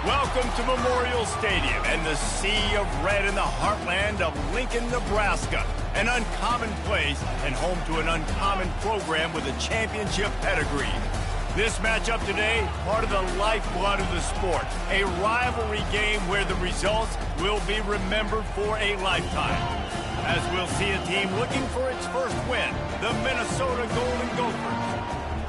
Welcome to Memorial Stadium and the sea of red in the heartland of Lincoln, Nebraska. An uncommon place and home to an uncommon program with a championship pedigree. This matchup today, part of the lifeblood of the sport. A rivalry game where the results will be remembered for a lifetime. As we'll see a team looking for its first win, the Minnesota Golden Gophers.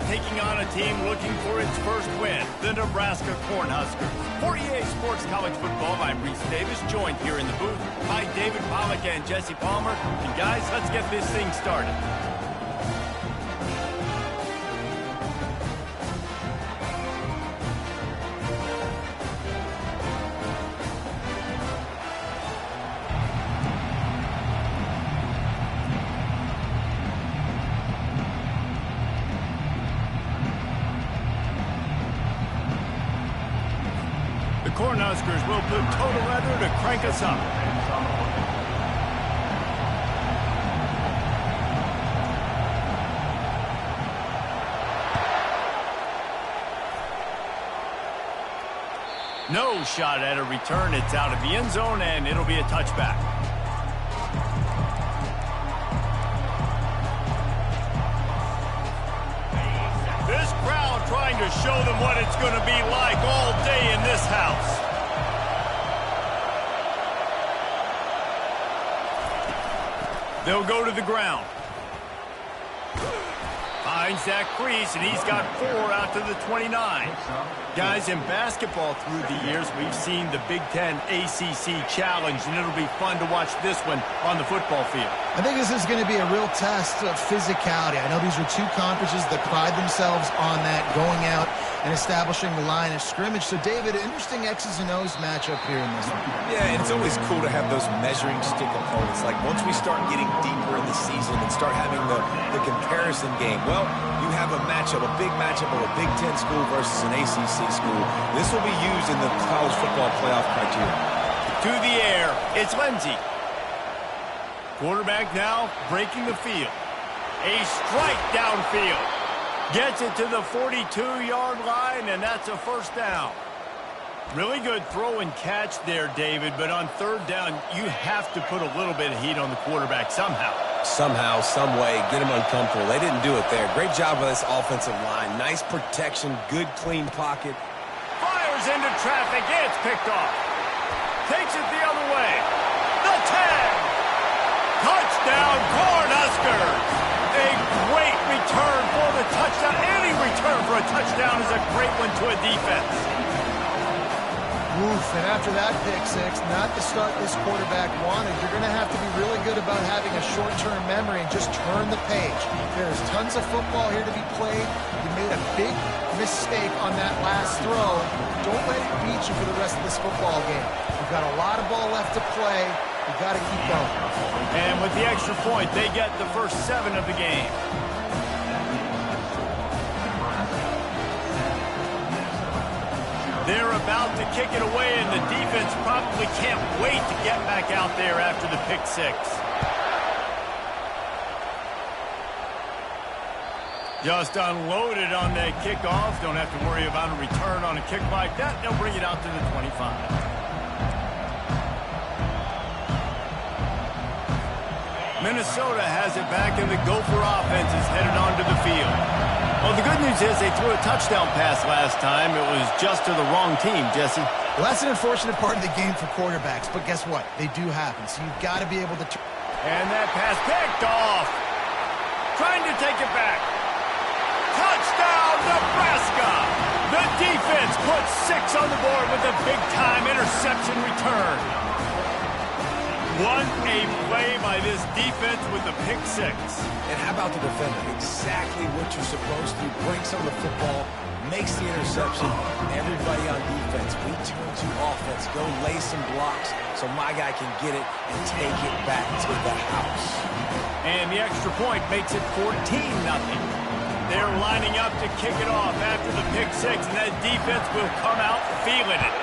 Taking on a team looking for its first win, the Nebraska Cornhuskers. For EA Sports College Football, I'm Reese Davis, joined here in the booth by David Pollack and Jesse Palmer. And guys, let's get this thing started. Cornhuskers will put total leather to crank us up. No shot at a return. It's out of the end zone, and it'll be a touchback. This crowd trying to show them what it's going to be like all day in this house. They'll go to the ground. Finds that crease, and he's got 4 out to the 29. Guys, in basketball through the years, we've seen the Big Ten ACC Challenge, and it'll be fun to watch this one on the football field. I think this is going to be a real test of physicality. I know these are two conferences that pride themselves on that, going out and establishing the line of scrimmage. So, David, interesting X's and O's matchup here in this one. Yeah, and it's always cool to have those measuring stick opponents. Like, once we start getting deeper in the season and start having the comparison game, well, you have a matchup, a big matchup of a Big Ten school versus an ACC school. This will be used in the college football playoff criteria. To the air, it's Lindsey. Quarterback now breaking the field. A strike downfield. Gets it to the 42-yard line, and that's a first down. Really good throw and catch there, David, but on third down, you have to put a little bit of heat on the quarterback somehow. Somehow, some way, get him uncomfortable. They didn't do it there. Great job by this offensive line. Nice protection, good, clean pocket. Fires into traffic. It's picked off. Takes it the other way. The 10. Touchdown, Cornhuskers. A great return for the touchdown. Any return for a touchdown is a great one to a defense. Oof, and after that pick six, not the start this quarterback wanted. You're going to have to be really good about having a short-term memory and just turn the page. There's tons of football here to be played. You made a big mistake on that last throw. Don't let it beat you for the rest of this football game. You've got a lot of ball left to play. You've got to keep going. And with the extra point, they get the first 7 of the game. They're about to kick it away, and the defense probably can't wait to get back out there after the pick 6. Just unloaded on that kickoff. Don't have to worry about a return on a kick like that. They'll bring it out to the 25. Minnesota has it back, and the Gopher offense is headed onto the field. Well, the good news is they threw a touchdown pass last time. It was just to the wrong team, Jesse. Well, that's an unfortunate part of the game for quarterbacks, but guess what? They do happen, so you've got to be able to... And that pass picked off. Trying to take it back. Touchdown, Nebraska! The defense puts 6 on the board with a big-time interception return. What a play by this defense with the pick 6. And how about the defender? Exactly what you're supposed to. Breaks on the football, makes the interception. Everybody on defense, we turn to offense. Go lay some blocks so my guy can get it and take it back to the house. And the extra point makes it 14-0. They're lining up to kick it off after the pick 6, and that defense will come out feeling it.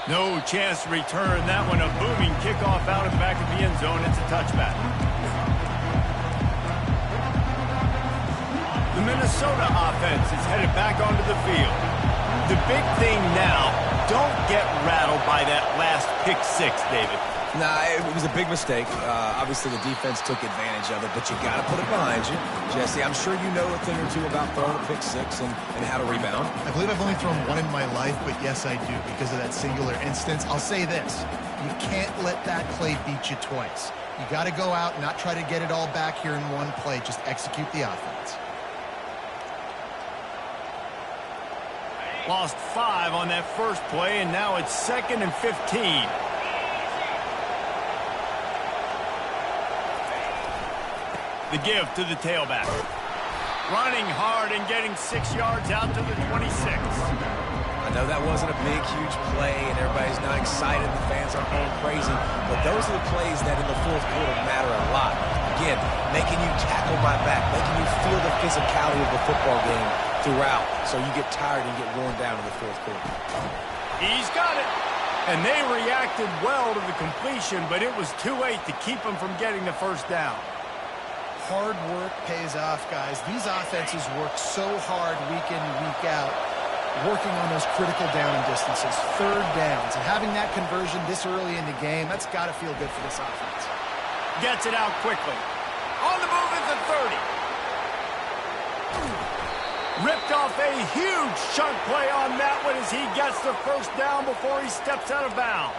No chance to return that one. A booming kickoff out of the back of the end zone. It's a touchback. The Minnesota offense is headed back onto the field. The big thing now, don't get rattled by that last pick six, David. Nah, it was a big mistake. Obviously, the defense took advantage of it, but you got to put it behind you. Jesse, I'm sure you know a thing or two about throwing a pick six and how to rebound. I believe I've only thrown one in my life, but yes, I do, because of that singular instance. I'll say this. You can't let that play beat you twice. You got to go out and not try to get it all back here in one play. Just execute the offense. Lost 5 on that first play, and now it's 2nd and 15. The give to the tailback. Running hard and getting 6 yards out to the 26. I know that wasn't a big, huge play, and everybody's not excited. The fans aren't going crazy. But those are the plays that in the fourth quarter matter a lot. Again, making you tackle my back, making you feel the physicality of the football game throughout, so you get tired and get worn down in the fourth quarter. He's got it. And they reacted well to the completion, but it was too late to keep them from getting the first down. Hard work pays off, guys. These offenses work so hard week in and week out, working on those critical down and distances, third downs, and having that conversion this early in the game, that's got to feel good for this offense. Gets it out quickly. On the move at the 30. Ripped off a huge chunk play on that one as he gets the first down before he steps out of bounds.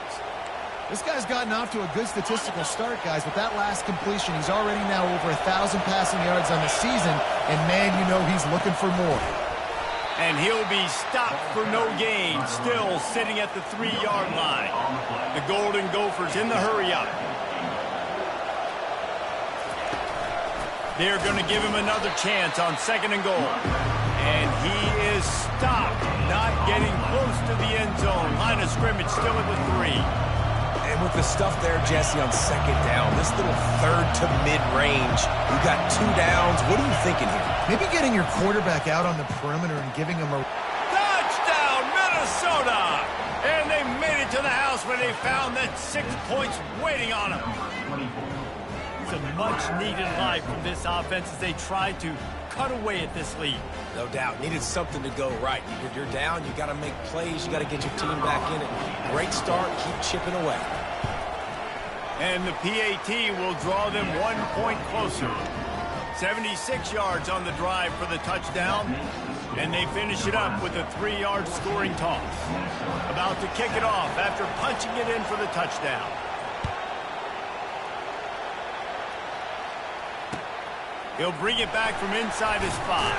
This guy's gotten off to a good statistical start, guys. With that last completion, he's already now over 1,000 passing yards on the season, and man, you know he's looking for more. And he'll be stopped for no gain, still sitting at the 3-yard line. The Golden Gophers in the hurry-up. They're going to give him another chance on 2nd and goal. And he is stopped, not getting close to the end zone. Line of scrimmage still at the 3. And with the stuff there, Jesse, on 2nd down, this little third to mid-range, you got 2 downs. What are you thinking here? Maybe getting your quarterback out on the perimeter and giving him a... Touchdown, Minnesota! And they made it to the house when they found that 6 points waiting on them. It's a much-needed life from this offense as they tried to cut away at this lead. No doubt. Needed something to go right. You're down. You got to make plays. You got to get your team back in it. Great start. Keep chipping away. And the PAT will draw them 1 point closer. 76 yards on the drive for the touchdown. And they finish it up with a 3-yard scoring toss. About to kick it off after punching it in for the touchdown. He'll bring it back from inside his 5.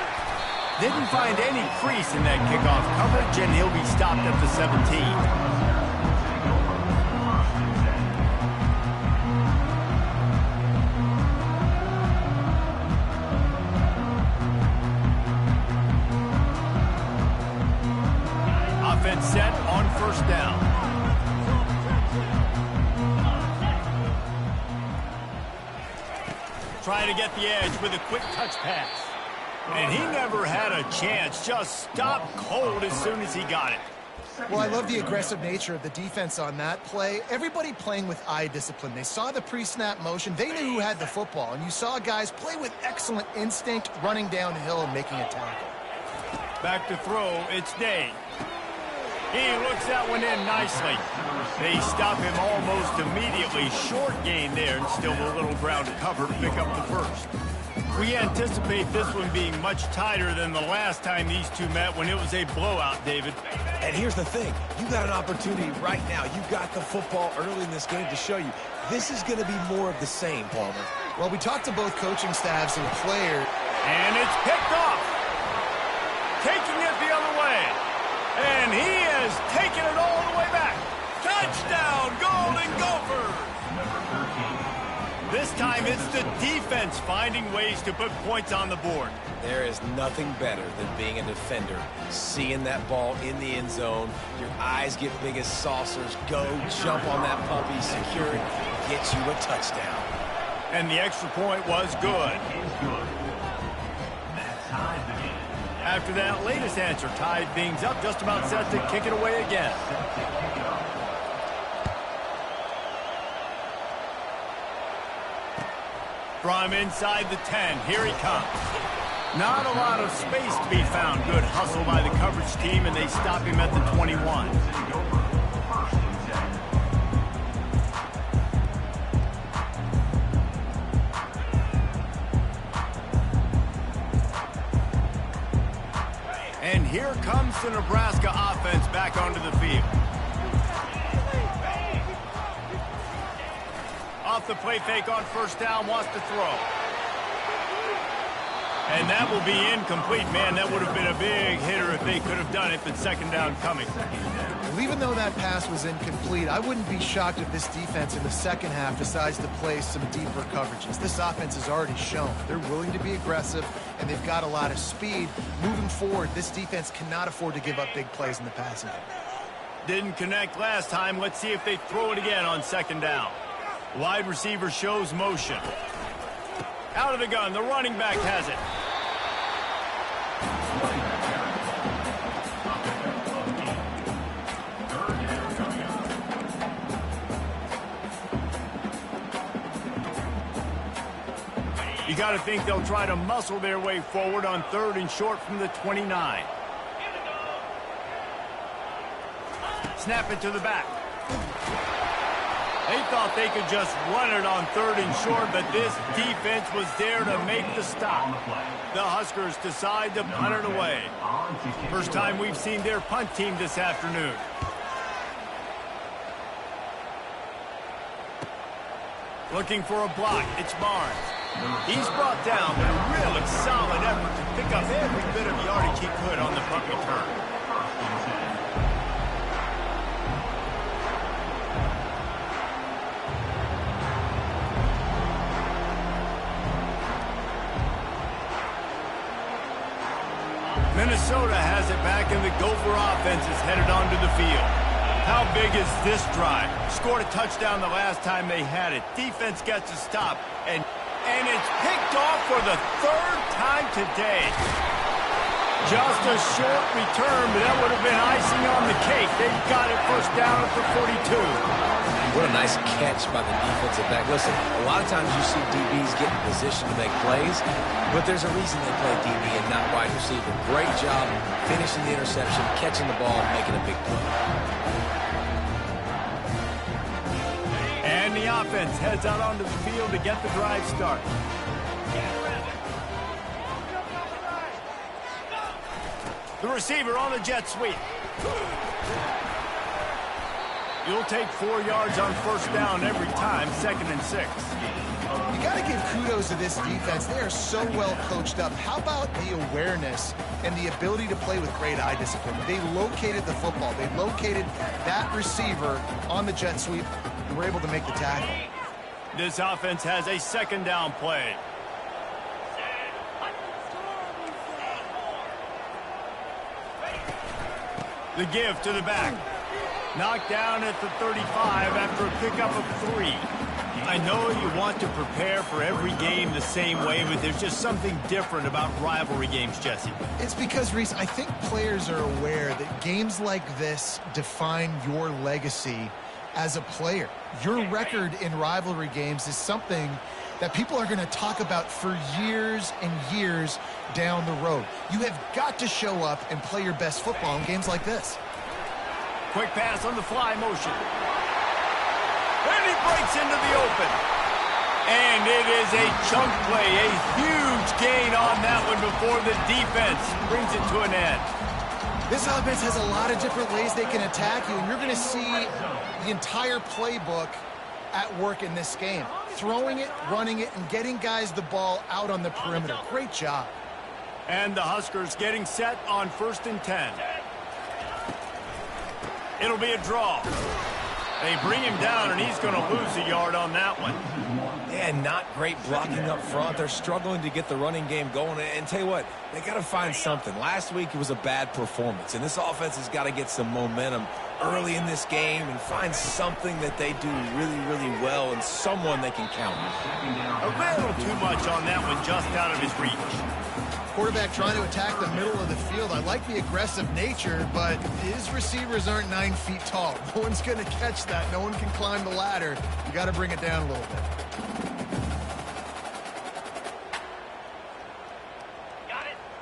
Didn't find any crease in that kickoff coverage, and he'll be stopped at the 17. Offense set on 1st down. Trying to get the edge with a quick touch pass. And he never had a chance. Just stopped cold as soon as he got it. Well, I love the aggressive nature of the defense on that play. Everybody playing with eye discipline. They saw the pre-snap motion. They knew who had the football. And you saw guys play with excellent instinct, running downhill and making a tackle. Back to throw, it's Day. He looks that one in nicely. They stop him almost immediately. Short gain there, and still a little ground to cover to pick up the first. We anticipate this one being much tighter than the last time these two met when it was a blowout, David. And here's the thing. You got an opportunity right now. You got the football early in this game to show you. This is going to be more of the same, Palmer. Well, we talked to both coaching staffs and players. And it's picked off. Taking it the other way. And he has taken it all the way back. Touchdown, Golden Gophers! This time it's the defense finding ways to put points on the board. There is nothing better than being a defender. Seeing that ball in the end zone, your eyes get big as saucers. Go, jump on that puppy, secure it, get you a touchdown. And the extra point was good. After that latest answer tied things up, just about set to kick it away again. From inside the 10, here he comes. Not a lot of space to be found. Good hustle by the coverage team, and they stop him at the 21. And here comes the Nebraska offense back onto the field. Off the play fake on first down, wants to throw. And that will be incomplete. Man, that would have been a big hitter if they could have done it, but second down coming. Well, even though that pass was incomplete, I wouldn't be shocked if this defense in the second half decides to play some deeper coverages. This offense has already shown they're willing to be aggressive, and they've got a lot of speed. Moving forward, this defense cannot afford to give up big plays in the passing game. Didn't connect last time. Let's see if they throw it again on second down. Wide receiver shows motion. Out of the gun, the running back has it. You got to think they'll try to muscle their way forward on third and short from the 29. Snap it to the back. They thought they could just run it on third and short, but this defense was there to make the stop. The Huskers decide to punt it away. First time we've seen their punt team this afternoon. Looking for a block. It's Barnes. He's brought down, but a really solid effort to pick up every bit of yardage he could on the punt return. Minnesota has it back, and the Gopher offense is headed onto the field. How big is this drive? Scored a touchdown the last time they had it. Defense gets a stop, and it's picked off for the third time today. Just a short return, but that would have been icing on the cake. They've got it first down at the 42. What a nice catch by the defensive back. Listen, a lot of times you see DBs get in position to make plays, but there's a reason they play DB and not wide receiver. Great job finishing the interception, catching the ball, making a big play. And the offense heads out onto the field to get the drive started. The receiver on the jet sweep. You'll take 4 yards on first down every time, 2nd and 6. You got to give kudos to this defense. They are so well coached up. How about the awareness and the ability to play with great eye discipline? They located the football. They located that receiver on the jet sweep and were able to make the tackle. This offense has a second down play. The give to the back. Knocked down at the 35 after a pickup of 3. I know you want to prepare for every game the same way, but there's just something different about rivalry games, Jesse. It's because, Reese, I think players are aware that games like this define your legacy as a player. Your record in rivalry games is something that people are going to talk about for years and years down the road. You have got to show up and play your best football in games like this. Quick pass on the fly motion. And he breaks into the open. And it is a chunk play, a huge gain on that one before the defense brings it to an end. This offense has a lot of different ways they can attack you, and you're going to see the entire playbook at work in this game. Throwing it, running it, and getting guys the ball out on the perimeter. Great job. And the Huskers getting set on 1st and 10. It'll be a draw. They bring him down, and he's going to lose a yard on that one. Yeah, not great blocking up front. They're struggling to get the running game going. And tell you what, they got to find something. Last week it was a bad performance, and this offense has got to get some momentum early in this game and find something that they do really, really well and someone they can count on. A little too much on that one, just out of his reach. Quarterback trying to attack the middle of the field. I like the aggressive nature, but his receivers aren't 9 feet tall. No one's going to catch that. No one can climb the ladder. You got to bring it down a little bit.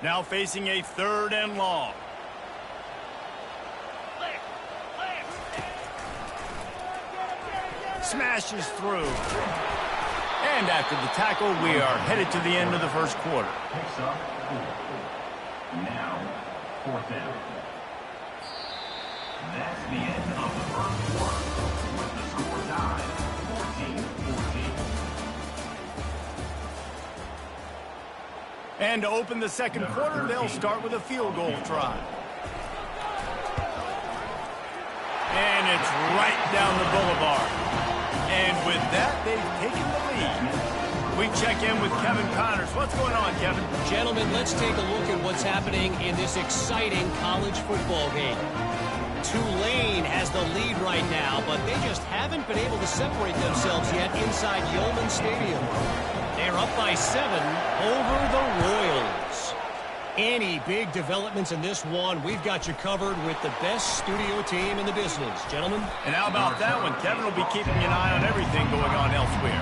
Now facing a 3rd and long. Smashes through. And after the tackle, we are headed to the end of the first quarter. Now, 4th down. That's the end of the first quarter, with the score tied 14-14. And to open the second quarter, they'll start with a field goal try. And it's right down the boulevard. And with that, they've taken the lead. We check in with Kevin Connors. What's going on, Kevin? Gentlemen, let's take a look at what's happening in this exciting college football game. Tulane has the lead right now, but they just haven't been able to separate themselves yet inside Yeoman Stadium. They're up by 7 over the Royals. Any big developments in this one, we've got you covered with the best studio team in the business, gentlemen. And how about that one? Kevin will be keeping an eye on everything going on elsewhere.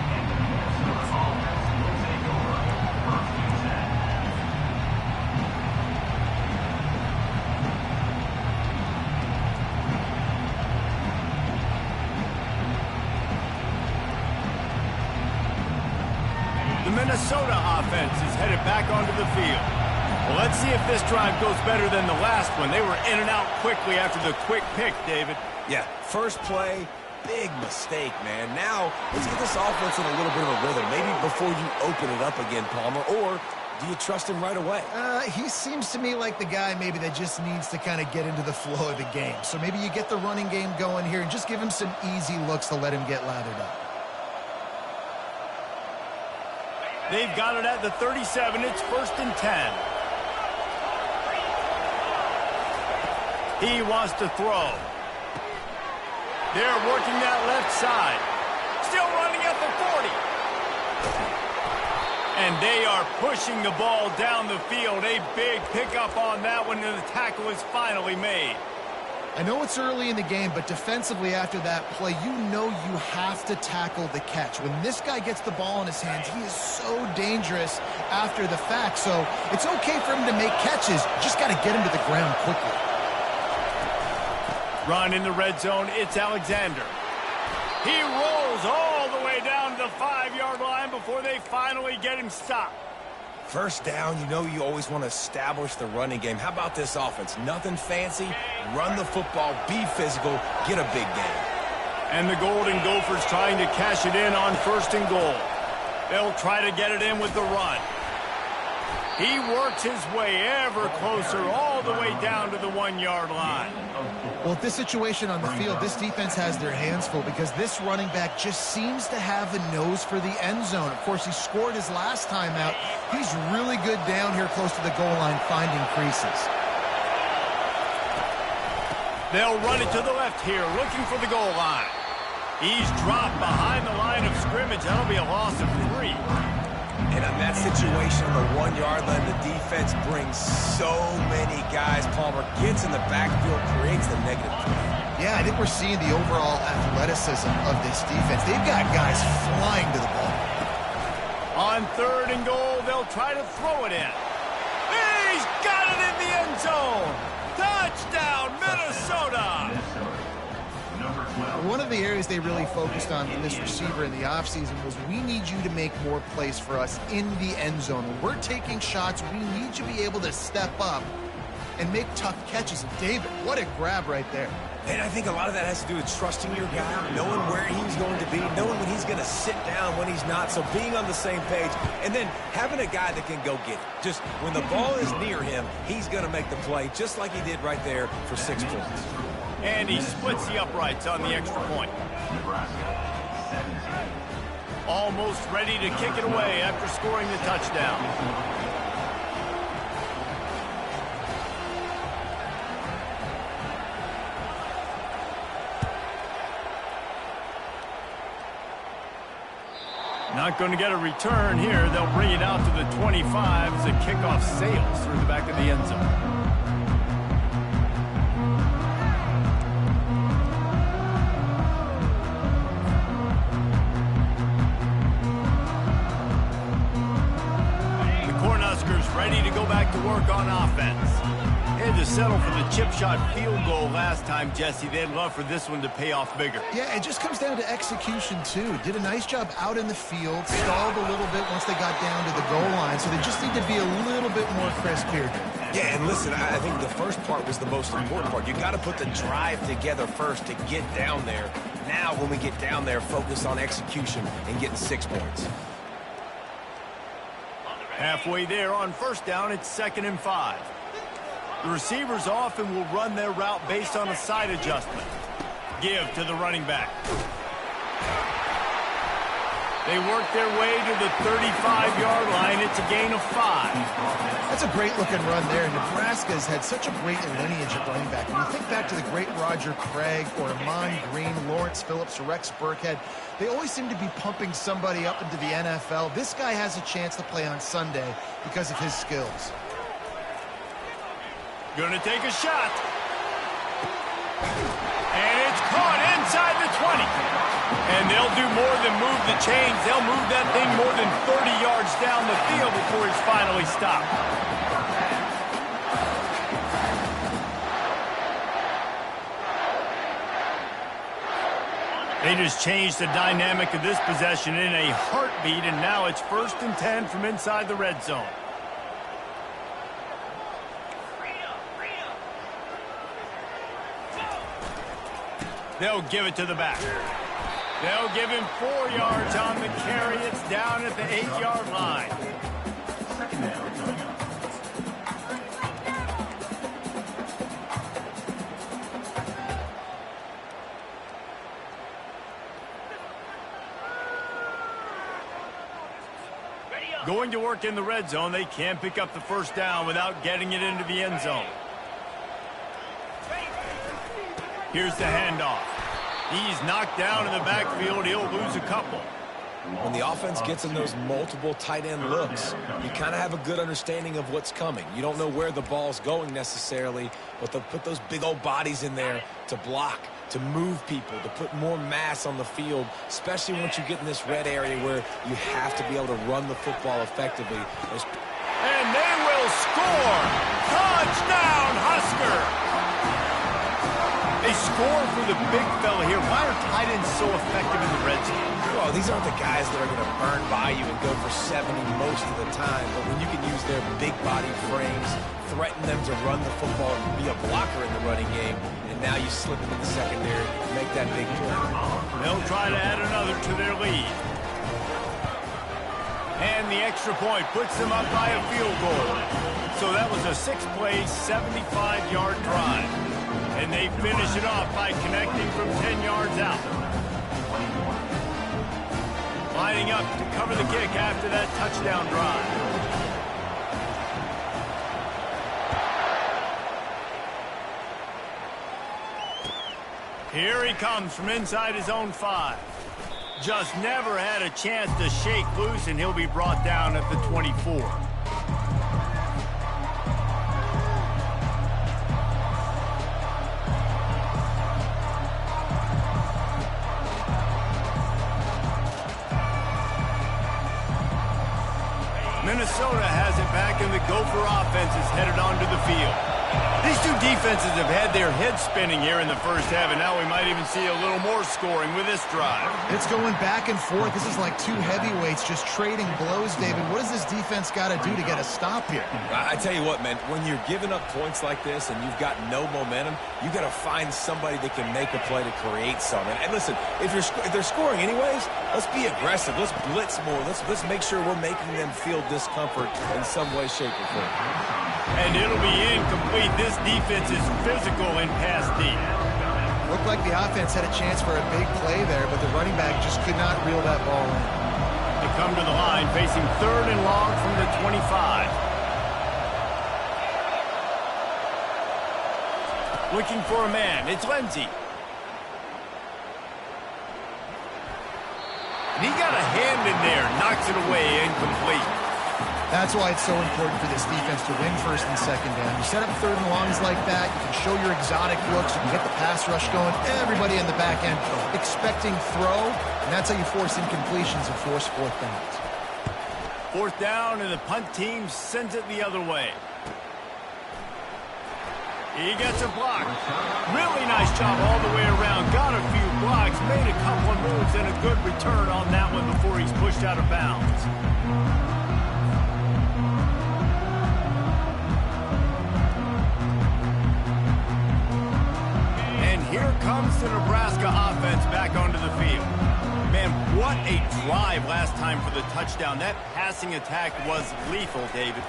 The Minnesota offense is headed back onto the field. Well, let's see if this drive goes better than the last one. They were in and out quickly after the quick pick, David. Yeah, first play, big mistake, man. Now, let's get this offense in a little bit of a rhythm. Maybe before you open it up again, Palmer, or do you trust him right away? He seems to me like the guy maybe that just needs to kind of get into the flow of the game. So maybe you get the running game going here and just give him some easy looks to let him get lathered up. They've got it at the 37. It's 1st and 10. He wants to throw. They're working that left side. Still running at the 40. And they are pushing the ball down the field. A big pickup on that one, and the tackle is finally made. I know it's early in the game, but defensively after that play, you know you have to tackle the catch. When this guy gets the ball in his hands, he is so dangerous after the fact. So it's okay for him to make catches. Just got to get him to the ground quickly. Run in the red zone. It's Alexander. He rolls all the way down to the 5-yard line before they finally get him stopped. First down, you know you always want to establish the running game. How about this offense? Nothing fancy. Run the football, be physical, get a big game. And the Golden Gophers trying to cash it in on 1st and goal. They'll try to get it in with the run. He works his way ever closer all the way down to the 1-yard line. Well, with this situation on the field, this defense has their hands full because this running back just seems to have a nose for the end zone. Of course, he scored his last time out. He's really good down here close to the goal line finding creases. They'll run it to the left here, looking for the goal line. He's dropped behind the line of scrimmage. That'll be a loss of 3. And on that situation on the 1-yard line, the defense brings so many guys. Palmer gets in the backfield, creates the negative play. Yeah, I think we're seeing the overall athleticism of this defense. They've got guys flying to the ball. On 3rd and goal, they'll try to throw it in. He's got it in the end zone. Touchdown, Minnesota. One of the areas they really focused on with this receiver in the offseason was we need you to make more plays for us in the end zone. When we're taking shots, we need you to be able to step up and make tough catches. And David, what a grab right there. And I think a lot of that has to do with trusting your guy, knowing where he's going to be, knowing when he's going to sit down, when he's not. So being on the same page, and then having a guy that can go get it. Just when the ball is near him, he's going to make the play, just like he did right there for 6 points. And he splits the uprights on the extra point. Almost ready to kick it away after scoring the touchdown. Not going to get a return here. They'll bring it out to the 25 as the kickoff sails through the back of the end zone. ready to go back to work on offense. They had to settle for the chip shot field goal last time, Jesse. They'd love for this one to pay off bigger. Yeah, it just comes down to execution, too. Did a nice job out in the field, stalled a little bit once they got down to the goal line, so they just need to be a little bit more crisp here. Yeah, and listen, I think the first part was the most important part. You got to put the drive together first to get down there. Now, when we get down there, focus on execution and getting 6 points. Halfway there on first down, it's 2nd and 5. The receivers often will run their route based on a side adjustment. Give to the running back. They work their way to the 35-yard line. It's a gain of 5. That's a great-looking run there. Nebraska's had such a great lineage at running back. When you think back to the great Roger Craig or Amon Green, Lawrence Phillips, or Rex Burkhead, they always seem to be pumping somebody up into the NFL. This guy has a chance to play on Sunday because of his skills. Gonna take a shot. And it's caught inside the 20. And they'll do more than move the chains. They'll move that thing more than 30 yards down the field before it's finally stopped. They just changed the dynamic of this possession in a heartbeat, and now it's 1st and 10 from inside the red zone. They'll give it to the back. They'll give him 4 yards on the carry. It's down at the 8-yard line. Going to work in the red zone, they can't pick up the first down without getting it into the end zone. Here's the handoff. He's knocked down in the backfield. He'll lose a couple. When the offense gets in those multiple tight end looks, you kind of have a good understanding of what's coming. You don't know where the ball's going necessarily, but they'll put those big old bodies in there to block, to move people, to put more mass on the field, especially once you get in this red area where you have to be able to run the football effectively. And they will score! Touchdown, Husker! They score for the big fella here. Why are tight ends so effective in the red zone? Well, these aren't the guys that are going to burn by you and go for 70 most of the time, but when you can use their big body frames, threaten them to run the football and be a blocker in the running game, and now you slip into the secondary, make that big play. They'll try to add another to their lead. And the extra point puts them up by a field goal. So that was a 6-play, 75-yard drive. And they finish it off by connecting from 10 yards out. Lining up to cover the kick after that touchdown drive. Here he comes from inside his own 5. Just never had a chance to shake loose, and he'll be brought down at the 24. Minnesota has it back, and the Gopher offense is headed onto the field. These two defenses have had their heads spinning here in the first half, and now we might even see a little more scoring with this drive. It's going back and forth. This is like two heavyweights just trading blows, David. What does this defense got to do to get a stop here? I tell you what, man, when you're giving up points like this and you've got no momentum, you got to find somebody that can make a play to create something. And listen, if they're scoring anyways, let's be aggressive. Let's blitz more. Let's make sure we're making them feel discomfort in some way, shape, or form. And it'll be incomplete. This defense is physical in pass deep. Looked like the offense had a chance for a big play there, but the running back just could not reel that ball in. They come to the line facing 3rd and long from the 25. Looking for a man. It's Lindsey. And he got a hand in there. Knocks it away. Incomplete. That's why it's so important for this defense to win 1st and 2nd down. You set up 3rd and longs like that, you can show your exotic looks, you can get the pass rush going, everybody in the back end expecting throw, and that's how you force incompletions and force 4th downs. 4th down, and the punt team sends it the other way. He gets a block. Really nice job all the way around. Got a few blocks, made a couple of moves, and a good return on that one before he's pushed out of bounds. And here comes the Nebraska offense back onto the field. Man, what a drive last time for the touchdown. That passing attack was lethal, David.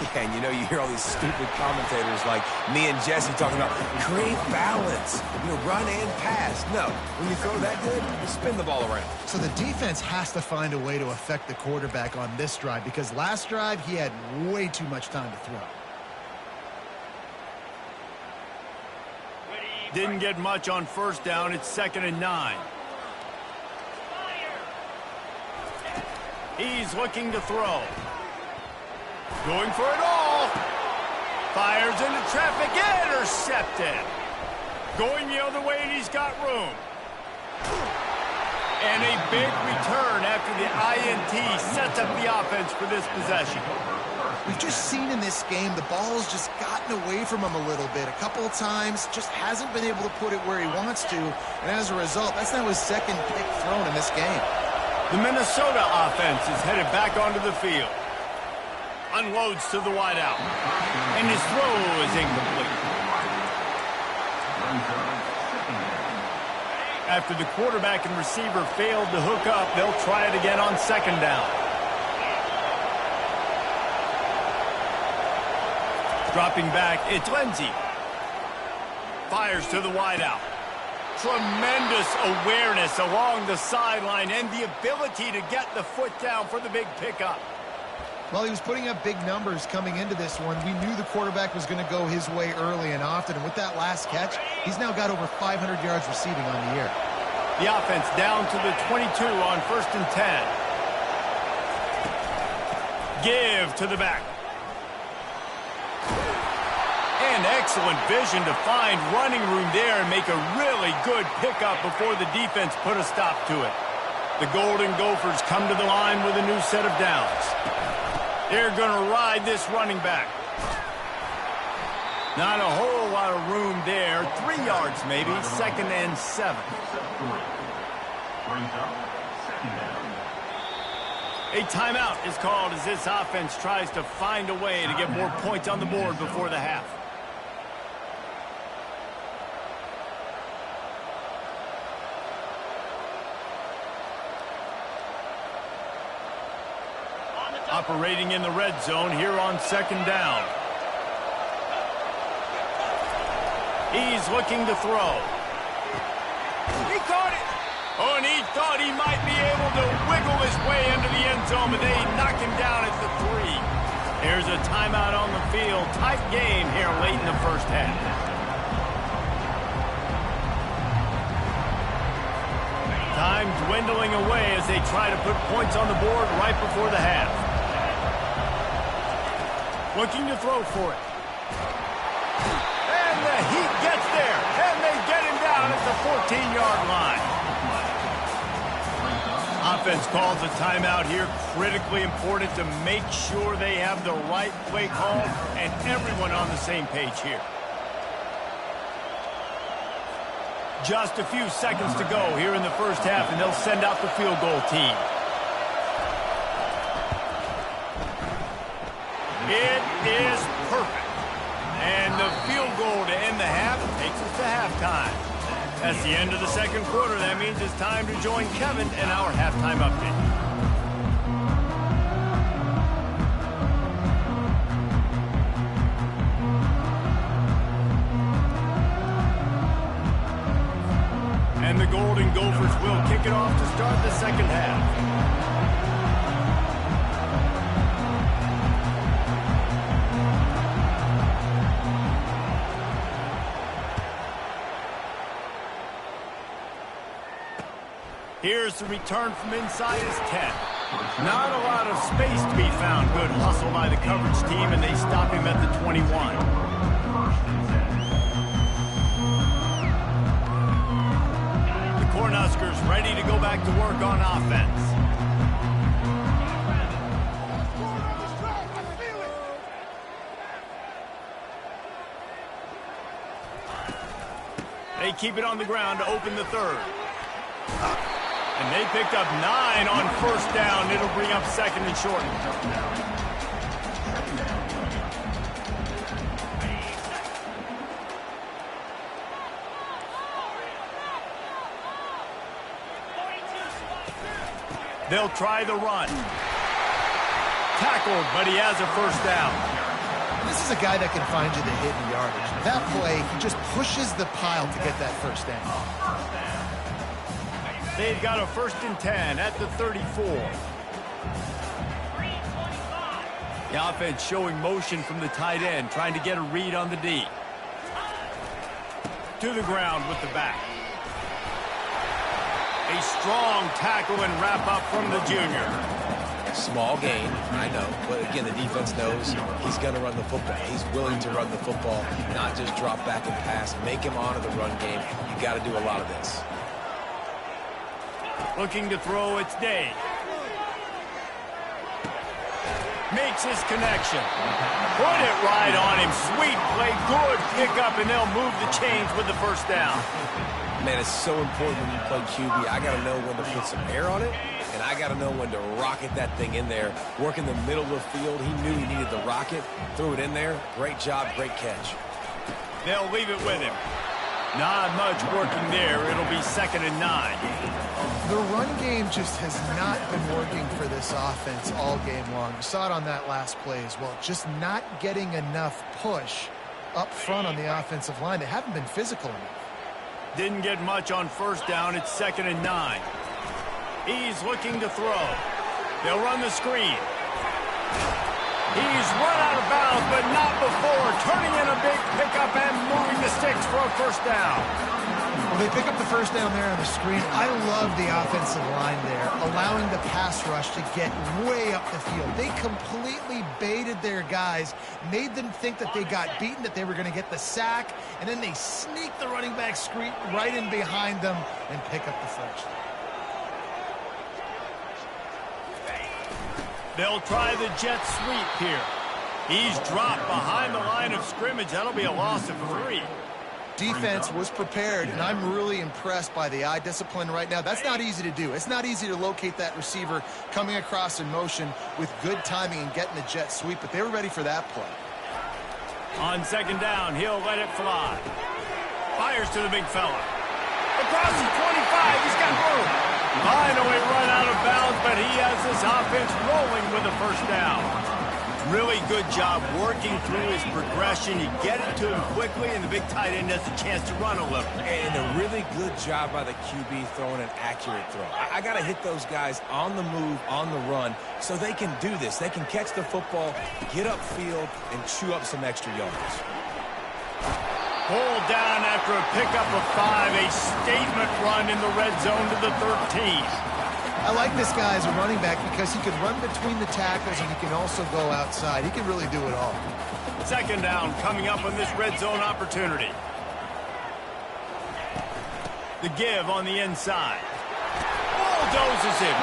Yeah, and you hear all these stupid commentators like me and Jesse talking about create balance, run and pass. No, when you throw that good, you spin the ball around. So the defense has to find a way to affect the quarterback on this drive because last drive he had way too much time to throw. Didn't get much on 1st down. It's 2nd and 9. He's looking to throw. Going for it all. Fires into traffic. Intercepted. Going the other way, and he's got room. And a big return after the INT sets up the offense for this possession. We've just seen in this game the ball's just gotten away from him a little bit. A couple of times, just hasn't been able to put it where he wants to. And as a result, that's now his 2nd pick thrown in this game. The Minnesota offense is headed back onto the field. Unloads to the wideout. And his throw is incomplete. After the quarterback and receiver failed to hook up, they'll try it again on 2nd down. Dropping back, it's Lindsey. Fires to the wideout. Tremendous awareness along the sideline and the ability to get the foot down for the big pickup. Well, he was putting up big numbers coming into this one. We knew the quarterback was going to go his way early and often. And with that last catch, he's now got over 500 yards receiving on the year. The offense down to the 22 on 1st and 10. Give to the back. And excellent vision to find running room there and make a really good pickup before the defense put a stop to it. The Golden Gophers come to the line with a new set of downs. They're going to ride this running back. Not a whole lot of room there. 3 yards maybe. 2nd and 7. A timeout is called as this offense tries to find a way to get more points on the board before the half. Operating in the red zone here on 2nd down. He's looking to throw. He caught it. Oh, and he thought he might be able to wiggle his way into the end zone, but they knock him down at the 3. Here's a timeout on the field. Tight game here late in the 1st half. Time dwindling away as they try to put points on the board right before the half. Looking to throw for it. And the Heat gets there. And they get him down at the 14-yard line. Offense calls a timeout here. Critically important to make sure they have the right play call and everyone on the same page here. Just a few seconds to go here in the 1st half, and they'll send out the field goal team. It is perfect. And the field goal to end the half takes us to halftime. That's the end of the 2nd quarter. That means it's time to join Kevin in our halftime update. And the Golden Gophers will kick it off to start the 2nd half. Here's the return from inside his 10. Not a lot of space to be found. Good hustle by the coverage team, and they stop him at the 21. The Cornhuskers ready to go back to work on offense. They keep it on the ground to open the third. And they picked up 9 on first down. It'll bring up second and short. They'll try the run. Tackled, but he has a first down. This is a guy that can find you the hidden yardage. That play, he just pushes the pile to get that first down. They've got a 1st and 10 at the 34. The offense showing motion from the tight end, trying to get a read on the D. To the ground with the back. A strong tackle and wrap up from the junior. Small gain, I know, but again, the defense knows he's going to run the football. He's willing to run the football, not just drop back and pass. Make him honor the run game. You got to do a lot of this. Looking to throw, it's Day. Makes his connection. Put it right on him. Sweet play, good pickup, and they'll move the chains with the first down. Man, it's so important when you play QB. I got to know when to put some air on it, and I got to know when to rocket that thing in there. Work in the middle of the field. He knew he needed the rocket. Threw it in there. Great job, great catch. They'll leave it with him. Not much working there. It'll be 2nd and 9. The run game just has not been working for this offense all game long. You saw it on that last play as well. Just not getting enough push up front on the offensive line. They haven't been physical enough. Didn't get much on first down. It's 2nd and 9. He's looking to throw. They'll run the screen. He's run out of bounds, but not before. Turning in a big pickup and moving the sticks for a first down. Well, they pick up the first down there on the screen. I love the offensive line there, allowing the pass rush to get way up the field. They completely baited their guys, made them think that they got beaten, that they were going to get the sack, and then they sneak the running back screen right in behind them and pick up the first. They'll try the jet sweep here. He's dropped behind the line of scrimmage. That'll be a loss of 3. Defense was prepared, and I'm really impressed by the eye discipline right now. That's not easy to do. It's not easy to locate that receiver coming across in motion with good timing and getting the jet sweep, but they were ready for that play. On 2nd down, he'll let it fly. Fires to the big fella. Across the 25, he's got room. Finally run out of bounds, but he has his offense rolling with a first down. Really good job working through his progression. You get it to him quickly, and the big tight end has a chance to run a little. And a really good job by the QB throwing an accurate throw. I got to hit those guys on the move, on the run, so they can do this. They can catch the football, get upfield, and chew up some extra yards. Pulled down after a pickup of 5, a statement run in the red zone to the 13. I like this guy as a running back because he can run between the tackles and he can also go outside. He can really do it all. 2nd down coming up on this red zone opportunity. The give on the inside. Bulldozes him.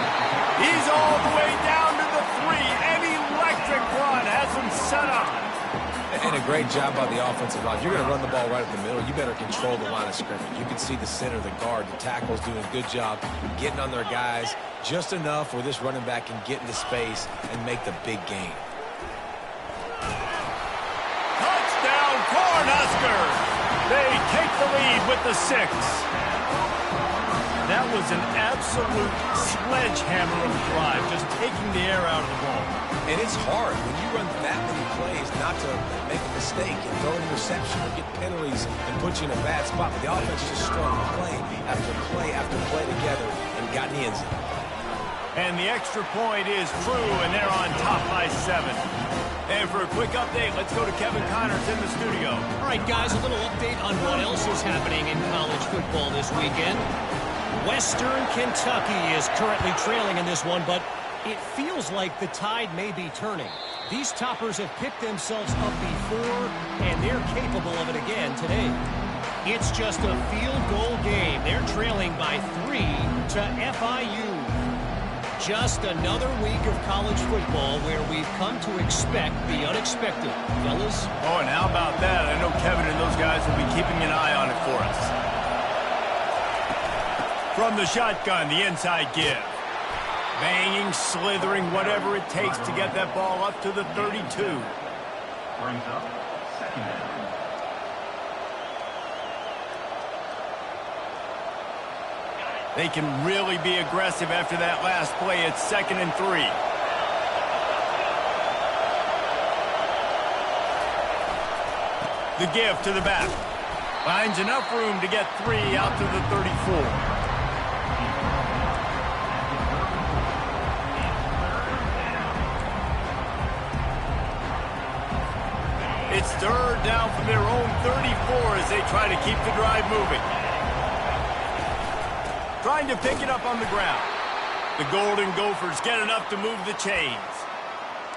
He's all the way down to the 3. An electric run has him set up. And a great job by the offensive line. You're going to run the ball right up the middle. You better control the line of scrimmage. You can see the center, the guard, the tackle's doing a good job getting on their guys just enough where this running back can get into space and make the big gain. Touchdown, Cornhuskers! They take the lead with the 6. That was an absolute sledgehammer of a drive, just taking the air out of the ball. And it's hard when you run that many plays not to make a mistake and throw an interception or get penalties and put you in a bad spot. But the offense just strung play after play after play together and got in the end zone. And the extra point is through, and they're on top by 7. And for a quick update, let's go to Kevin Connors in the studio. All right, guys, a little update on what else is happening in college football this weekend. Western Kentucky is currently trailing in this one, but it feels like the tide may be turning. These toppers have picked themselves up before, and they're capable of it again today. It's just a field goal game. They're trailing by 3 to FIU. Just another week of college football where we've come to expect the unexpected, fellas. Oh, and how about that? I know Kevin and those guys will be keeping an eye on it for us. From the shotgun, the inside give. Banging, slithering, whatever it takes to get that ball up to the 32. Brings up second down. They can really be aggressive after that last play. It's 2nd and 3. The give to the back. Finds enough room to get 3 out to the 34. It's 3rd down from their own 34 as they try to keep the drive moving. Trying to pick it up on the ground. The Golden Gophers get enough to move the chains.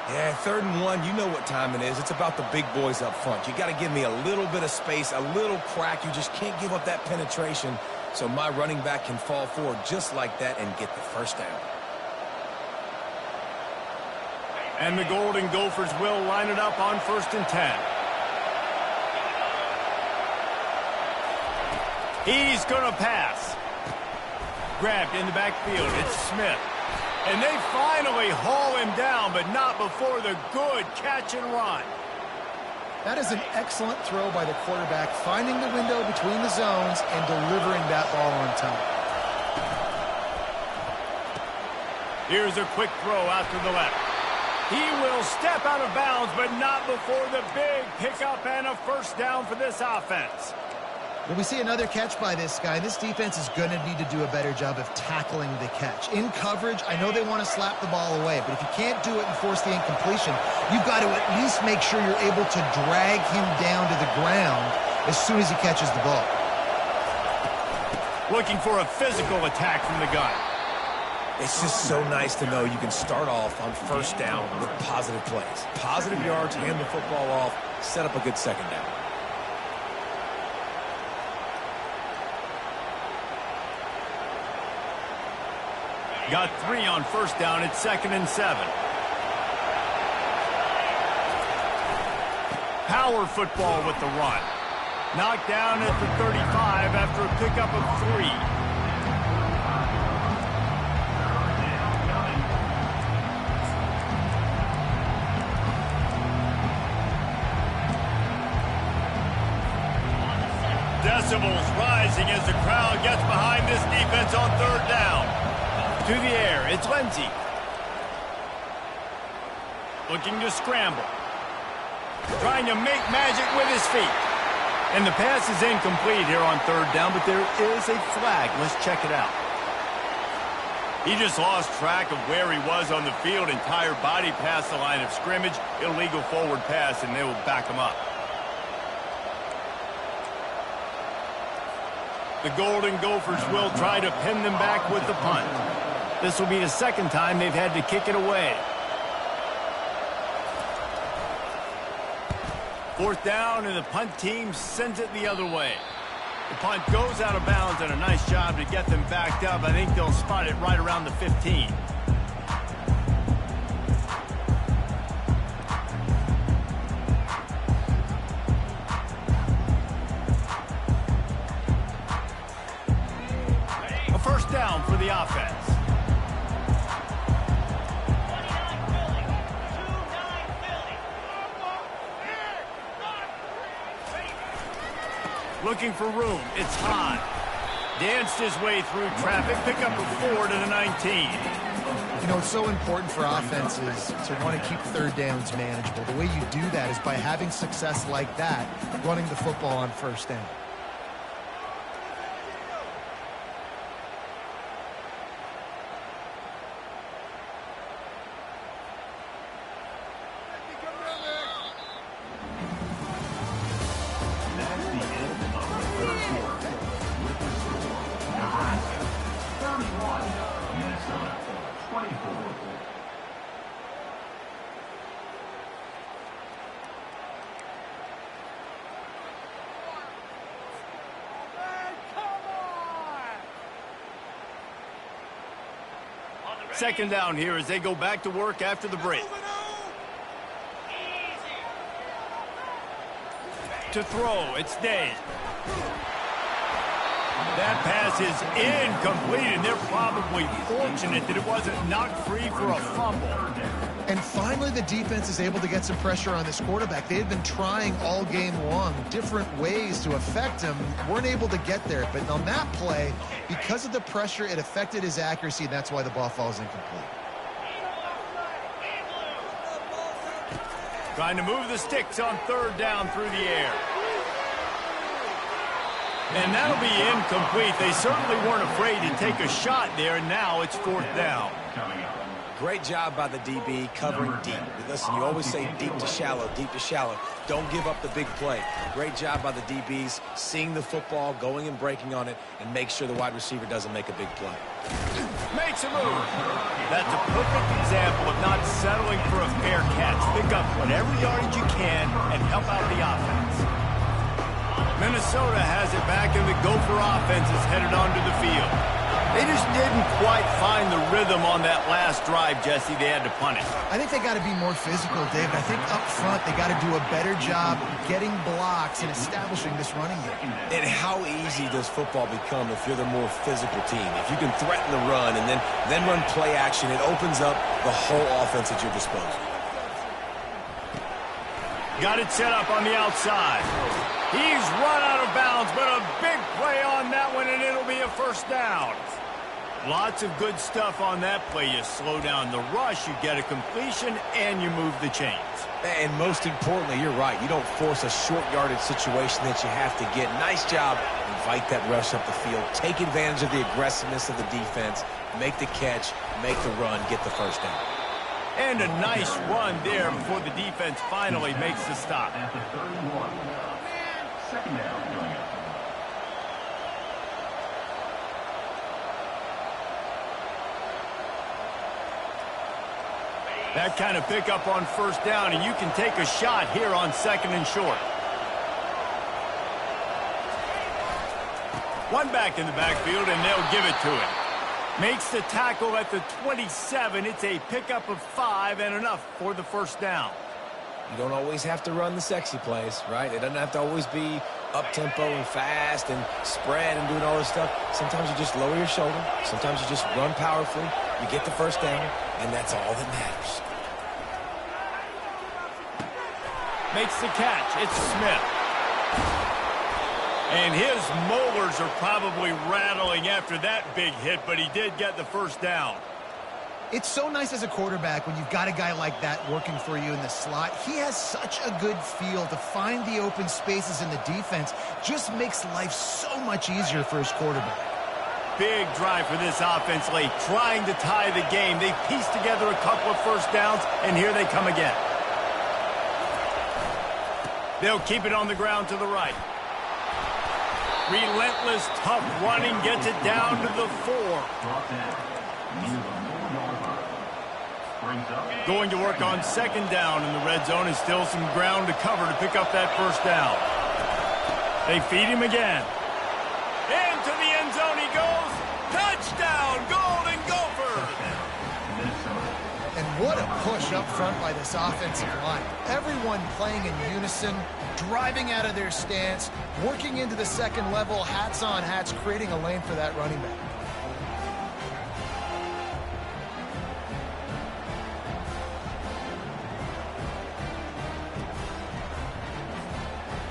Yeah, 3rd and 1, you know what time it is. It's about the big boys up front. You got to give me a little bit of space, a little crack. You just can't give up that penetration. So my running back can fall forward just like that and get the first down. And the Golden Gophers will line it up on 1st and 10. He's going to pass. Grabbed in the backfield. It's Smith. And they finally haul him down, but not before the good catch and run. That is an excellent throw by the quarterback, finding the window between the zones and delivering that ball on time. Here's a quick throw out to the left. He will step out of bounds, but not before the big pickup and a first down for this offense. When we see another catch by this guy, this defense is going to need to do a better job of tackling the catch. In coverage, I know they want to slap the ball away, but if you can't do it and force the incompletion, you've got to at least make sure you're able to drag him down to the ground as soon as he catches the ball. Looking for a physical attack from the gun. It's just so nice to know you can start off on 1st down with positive plays. Positive yards, hand the football off, set up a good 2nd down. Got 3 on 1st down. It's 2nd and 7. Power football with the run. Knocked down at the 35 after a pickup of 3. Decibels rising as the crowd gets behind this defense on 3rd down. To the air, it's Lindsey. Looking to scramble. Trying to make magic with his feet. And the pass is incomplete here on 3rd down, but there is a flag. Let's check it out. He just lost track of where he was on the field. Entire body past the line of scrimmage. Illegal forward pass, and they will back him up. The Golden Gophers will try to pin them back with the punt. This will be the 2nd time they've had to kick it away. 4th down, and the punt team sends it the other way. The punt goes out of bounds, and a nice job to get them backed up. I think they'll spot it right around the 15. A 1st down for the offense. Looking for room. It's high. Danced his way through traffic. Pick up a 4 to the 19. You know, it's so important for offenses to want to keep 3rd downs manageable. The way you do that is by having success like that, running the football on 1st down. Second down here as they go back to work after the break. To throw, it's Day. That pass is incomplete, and they're probably fortunate that it wasn't knocked free for a fumble. And finally, the defense is able to get some pressure on this quarterback. They had been trying all game long different ways to affect him, weren't able to get there. But on that play, because of the pressure, it affected his accuracy, and that's why the ball falls incomplete. Trying to move the sticks on third down through the air. And that'll be incomplete. They certainly weren't afraid to take a shot there, and now it's fourth down. Great job by the DB covering deep. Listen, you always say deep to shallow, deep to shallow. Don't give up the big play. Great job by the DBs, seeing the football, going and breaking on it, and make sure the wide receiver doesn't make a big play. Makes a move. That's a perfect example of not settling for a fair catch. Pick up whatever yardage you can and help out the offense. Minnesota has it back, and the Gopher offense is headed onto the field. They just didn't quite find the rhythm on that last drive, Jesse. They had to punt it. I think they got to be more physical, David. I think up front they got to do a better job getting blocks and establishing this running game. And how easy does football become if you're the more physical team? If you can threaten the run and then run play action, it opens up the whole offense at your disposal. Got it set up on the outside. He's run out of bounds, but a big play on that one, and it'll be a first down. Lots of good stuff on that play. You slow down the rush, you get a completion, and you move the chains. And most importantly, you're right. You don't force a short yardage situation that you have to get. Nice job. Invite that rush up the field. Take advantage of the aggressiveness of the defense. Make the catch, make the run, get the first down. And a nice run there before the defense finally makes the stop. At the 31. Second down coming up. That kind of pickup on first down, and you can take a shot here on second and short. One back in the backfield, and they'll give it to him. Makes the tackle at the 27. It's a pickup of 5 and enough for the first down. You don't always have to run the sexy plays, right? It doesn't have to always be up-tempo and fast and spread and doing all this stuff. Sometimes you just lower your shoulder. Sometimes you just run powerfully. You get the first down, and that's all that matters. Makes the catch. It's Smith. And his molars are probably rattling after that big hit, but he did get the first down. It's so nice as a quarterback when you've got a guy like that working for you in the slot. He has such a good feel to find the open spaces in the defense. Just makes life so much easier for his quarterback. Big drive for this offense late, trying to tie the game. They pieced together a couple of first downs, and here they come again. They'll keep it on the ground to the right. Relentless, tough running gets it down to the 4. Going to work on second down in the red zone, and still some ground to cover to pick up that first down. They feed him again. Into the end zone he goes. Touchdown, Golden Gophers! And what a push up front by this offensive line. Everyone playing in unison, driving out of their stance, working into the second level, hats on hats, creating a lane for that running back.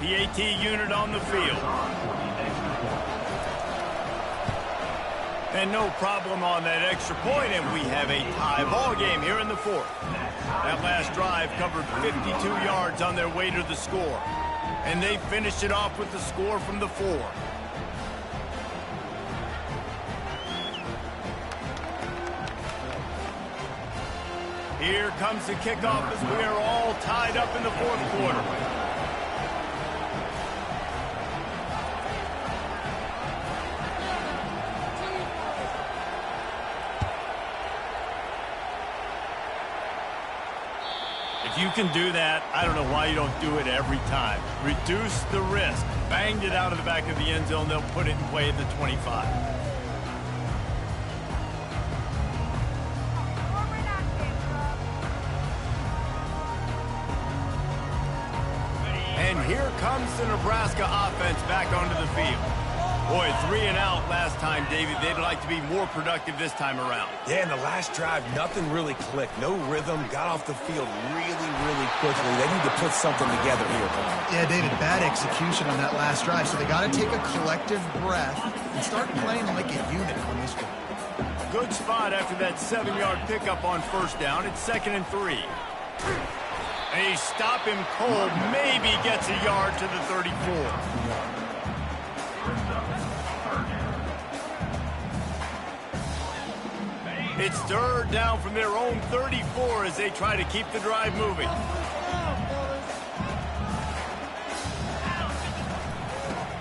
PAT unit on the field. And no problem on that extra point, and we have a tie ball game here in the 4th. That last drive covered 52 yards on their way to the score. And they finished it off with the score from the 4. Here comes the kickoff as we are all tied up in the 4th quarter. If you can do that, I don't know why you don't do it every time. Reduce the risk. Banged it out of the back of the end zone. They'll put it in play at the 25. And here comes the Nebraska offense back onto the field. Boy, 3 and out last time, David. They'd like to be more productive this time around. Yeah, in the last drive, nothing really clicked. No rhythm, got off the field really, really quickly. They need to put something together here. Yeah, David, bad execution on that last drive, so they got to take a collective breath and start playing like a unit on this one. Good spot after that 7-yard pickup on first down. It's 2nd and 3. And he stop him cold, maybe gets a yard to the 34. It's 3rd down from their own 34 as they try to keep the drive moving.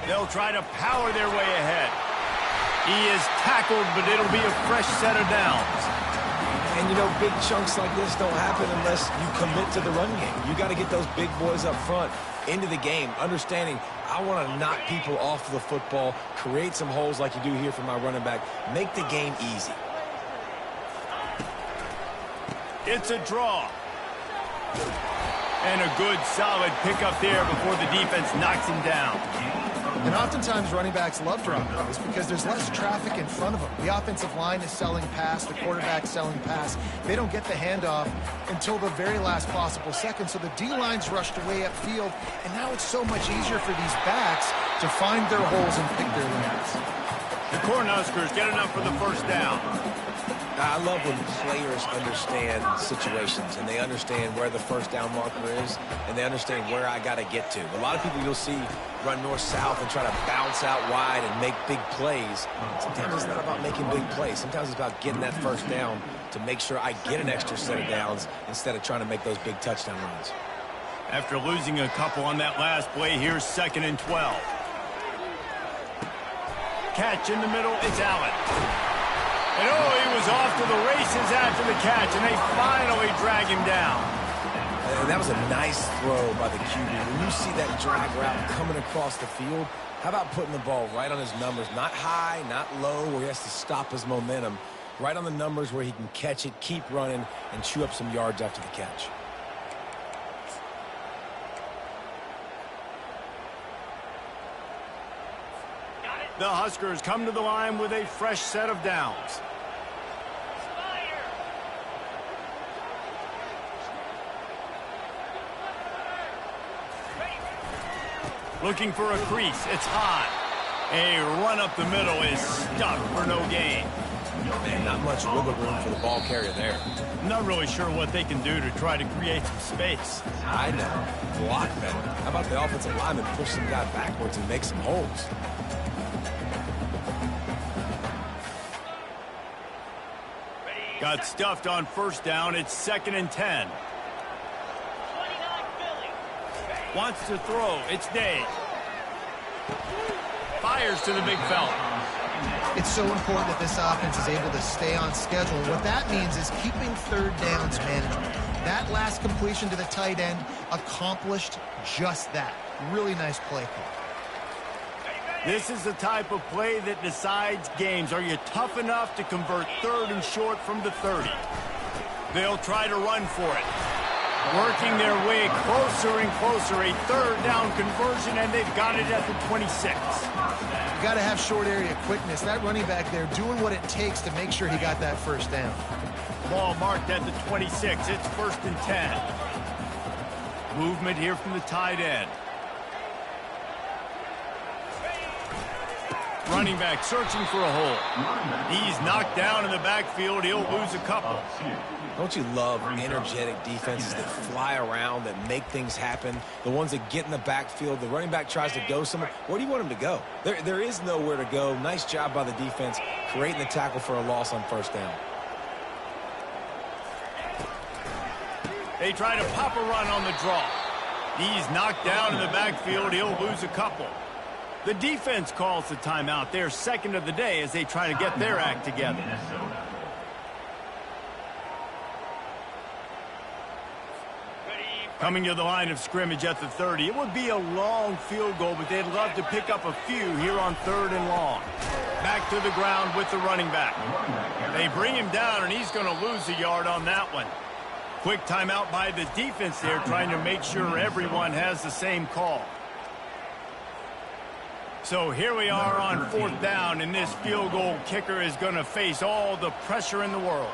They'll try to power their way ahead. He is tackled, but it'll be a fresh set of downs. And, you know, big chunks like this don't happen unless you commit to the run game. You got to get those big boys up front into the game, understanding I want to knock people off the football, create some holes like you do here for my running back, make the game easy. It's a draw. And a good, solid pickup there before the defense knocks him down. And oftentimes running backs love drop those because there's less traffic in front of them. The offensive line is selling pass, the quarterback's selling pass. They don't get the handoff until the very last possible second, so the D-line's rushed away upfield, and now it's so much easier for these backs to find their holes and pick their lanes. The Cornhuskers get enough for the first down. I love when players understand situations and they understand where the first down marker is and they understand where I got to get to. A lot of people you'll see run north-south and try to bounce out wide and make big plays. Sometimes it's not about making big plays. Sometimes it's about getting that first down to make sure I get an extra set of downs instead of trying to make those big touchdown runs. After losing a couple on that last play, here's 2nd and 12. Catch in the middle, it's Allen. And oh, he was off to the races after the catch, and they finally drag him down. And that was a nice throw by the QB. When you see that drag route coming across the field, how about putting the ball right on his numbers? Not high, not low, where he has to stop his momentum. Right on the numbers where he can catch it, keep running, and chew up some yards after the catch. The Huskers come to the line with a fresh set of downs. Looking for a crease. It's high. A run up the middle is stuck for no gain. Man, not much wiggle room for the ball carrier there. Not really sure what they can do to try to create some space. I know. Block better. How about the offensive lineman push some guy backwards and make some holes? Got stuffed on first down. It's 2nd and 10. Wants to throw. It's Dave. Fires to the big fella. It's so important that this offense is able to stay on schedule. What that means is keeping third downs manageable. That last completion to the tight end accomplished just that. Really nice play call. This is the type of play that decides games. Are you tough enough to convert 3rd and short from the 30? They'll try to run for it. Working their way closer and closer. A 3rd down conversion, and they've got it at the 26. You got to have short area quickness. That running back there doing what it takes to make sure he got that first down. Ball marked at the 26. It's 1st and 10. Movement here from the tight end. Running back searching for a hole. He's knocked down in the backfield. He'll lose a couple. Don't you love energetic defenses that fly around, that make things happen? The ones that get in the backfield, the running back tries to go somewhere. Where do you want him to go? There is nowhere to go. Nice job by the defense, creating the tackle for a loss on first down. They try to pop a run on the draw. He's knocked down in the backfield. He'll lose a couple. The defense calls the timeout. They're 2nd of the day as they try to get their act together. Coming to the line of scrimmage at the 30. It would be a long field goal, but they'd love to pick up a few here on 3rd and long. Back to the ground with the running back. They bring him down, and he's going to lose a yard on that one. Quick timeout by the defense there, trying to make sure everyone has the same call. So here we are on 4th down, and this field goal kicker is going to face all the pressure in the world.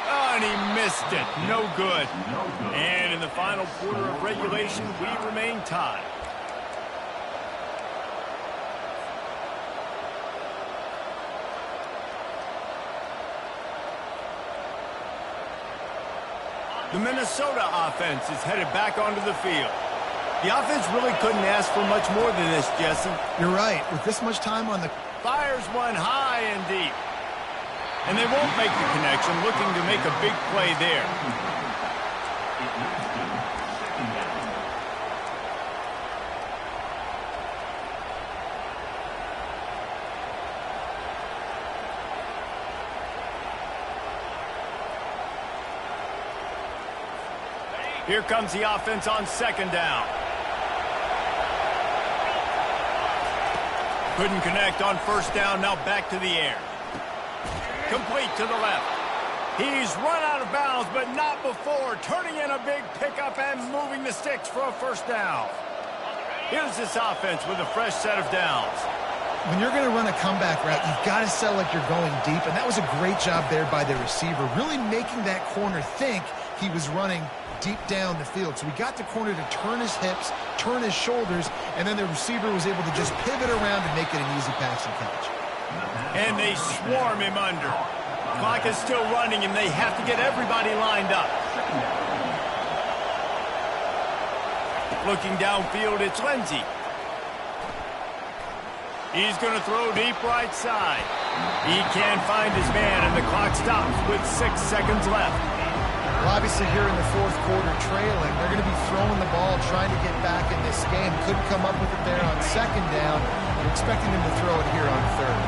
And he missed it. No good. And in the final quarter of regulation, we remain tied. The Minnesota offense is headed back onto the field. The offense really couldn't ask for much more than this, Jesse. You're right. With this much time on the... Fires one high and deep. And they won't make the connection, looking to make a big play there. Here comes the offense on 2nd down. Couldn't connect on 1st down, now back to the air. Complete to the left. He's run out of bounds, but not before. Turning in a big pickup and moving the sticks for a 1st down. Here's this offense with a fresh set of downs. When you're going to run a comeback route, you've got to sell like you're going deep, and that was a great job there by the receiver, really making that corner think he was running deep down the field. So we got the corner to turn his hips, turn his shoulders, and then the receiver was able to just pivot around and make it an easy pass and catch. And they swarm him under. Clock is still running, and they have to get everybody lined up. Looking downfield, it's Lindsey. He's going to throw deep right side. He can't find his man, and the clock stops with 6 seconds left. Well, obviously here in the 4th quarter trailing, they're going to be throwing the ball, trying to get back in this game. Couldn't come up with it there on 2nd down. We're expecting them to throw it here on 3rd.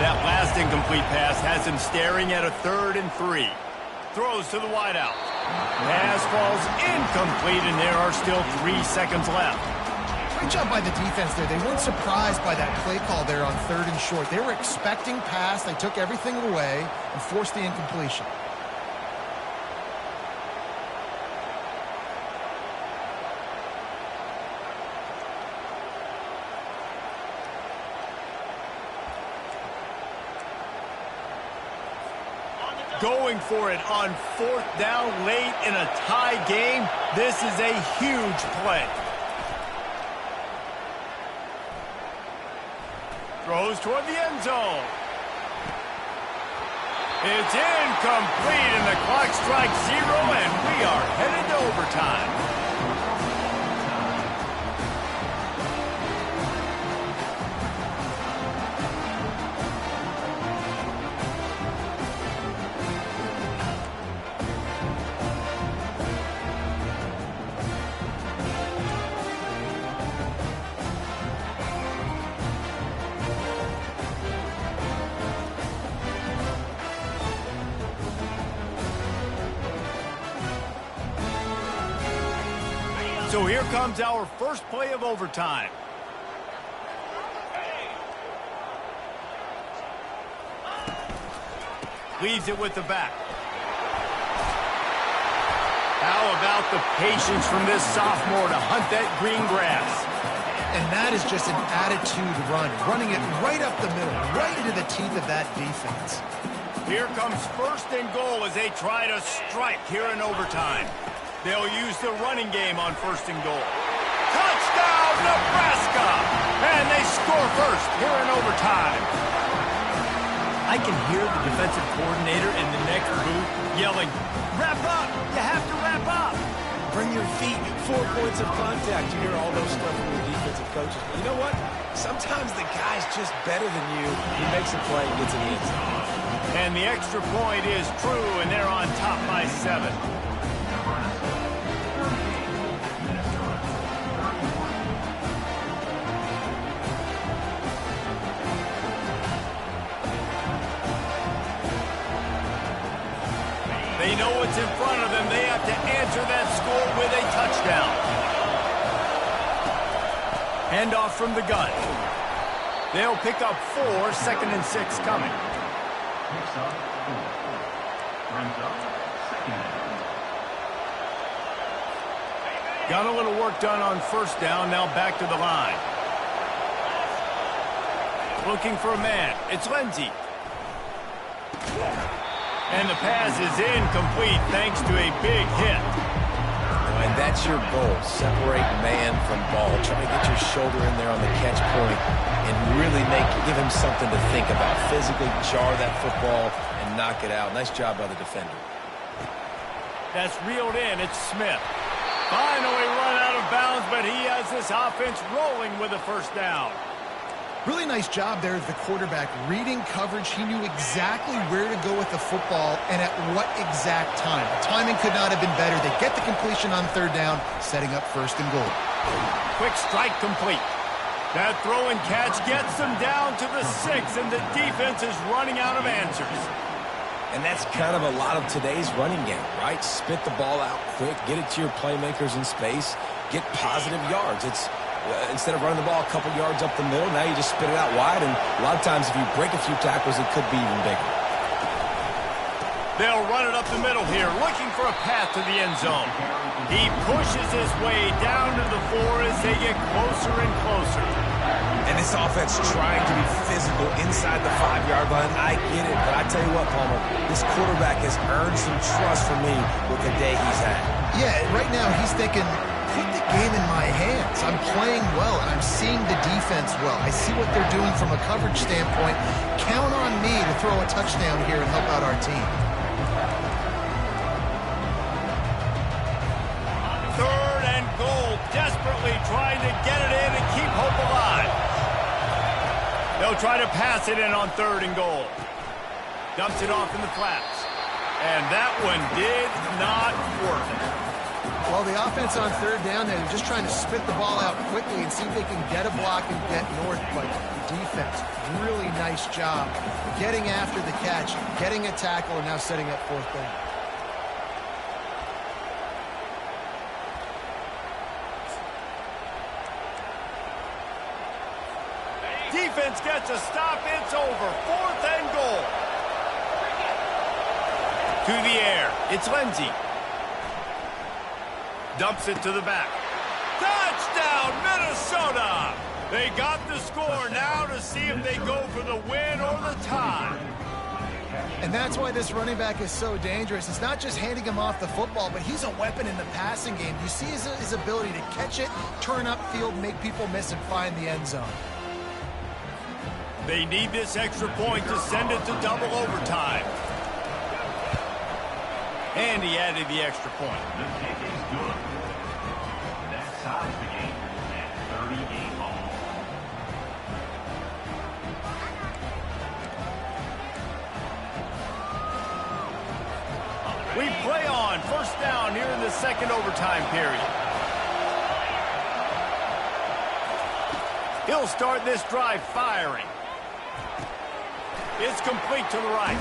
That last incomplete pass has him staring at a 3rd and 3. Throws to the wideout. Pass falls incomplete, and there are still 3 seconds left. Great job by the defense there. They weren't surprised by that play call there on 3rd and short. They were expecting pass. They took everything away and forced the incompletion. Going for it on 4th down late in a tie game. This is a huge play. Throws toward the end zone. It's incomplete, and the clock strikes 0, and we are headed to overtime. So here comes our first play of overtime. Leaves it with the back. How about the patience from this sophomore to hunt that green grass? And that is just an attitude run, running it right up the middle, right into the teeth of that defense. Here comes 1st and goal as they try to strike here in overtime. They'll use the running game on 1st and goal. Touchdown, Nebraska! And they score first here in overtime. I can hear the defensive coordinator in the next booth yelling, "Wrap up! You have to wrap up!" Bring your feet, 4 points of contact. You hear all those stuff from the defensive coaches. But you know what? Sometimes the guy's just better than you. He makes a play and gets an end zone. And the extra point is true, and they're on top by 7. They know what's in front of them. They have to answer that score with a touchdown. Handoff from the gun. They'll pick up 4, 2nd and 6 coming. Picks up 4. Brings up 2nd down. Got a little work done on 1st down, now back to the line. Looking for a man. It's Lindsey. And the pass is incomplete thanks to a big hit. And that's your goal. Separate man from ball. Try to get your shoulder in there on the catch point and really give him something to think about. Physically jar that football and knock it out. Nice job by the defender. That's reeled in. It's Smith. Finally run out of bounds, but he has this offense rolling with a 1st down. Really nice job there as the quarterback. Reading coverage, he knew exactly where to go with the football and at what exact time. The timing could not have been better. They get the completion on 3rd down, setting up 1st and goal. Quick strike complete. That throw and catch gets them down to the 6, and the defense is running out of answers. And that's kind of a lot of today's running game, right? Spit the ball out quick, get it to your playmakers in space, get positive yards. It's instead of running the ball a couple yards up the middle, now you just spit it out wide, and a lot of times if you break a few tackles, it could be even bigger. They'll run it up the middle here, looking for a path to the end zone. He pushes his way down to the 4 as they get closer and closer. And this offense trying to be physical inside the 5-yard line. I get it, but I tell you what, Palmer, this quarterback has earned some trust from me with the day he's had. Yeah, right now he's thinking, put the game in my hands. I'm playing well, and I'm seeing the defense well. I see what they're doing from a coverage standpoint. Count on me to throw a touchdown here and help out our team. 3rd and goal, desperately trying to get it in and keep hope alive. They'll try to pass it in on 3rd and goal. Dumps it off in the flats. And that one did not work. Well, the offense on 3rd down, they're just trying to spit the ball out quickly and see if they can get a block and get north. But the defense, really nice job getting after the catch, getting a tackle, and now setting up 4th down. Defense gets a stop. It's over. 4th and goal. To the air. It's Lindsey. Dumps it to the back. Touchdown, Minnesota! They got the score now to see if they go for the win or the tie. And that's why this running back is so dangerous. It's not just handing him off the football, but he's a weapon in the passing game. You see his ability to catch it, turn upfield, make people miss, and find the end zone. They need this extra point to send it to double overtime. And he added the extra point. The kick is good. That ties the game at 38 all. We play on. 1st down here in the 2nd overtime period. He'll start this drive firing. It's complete to the right.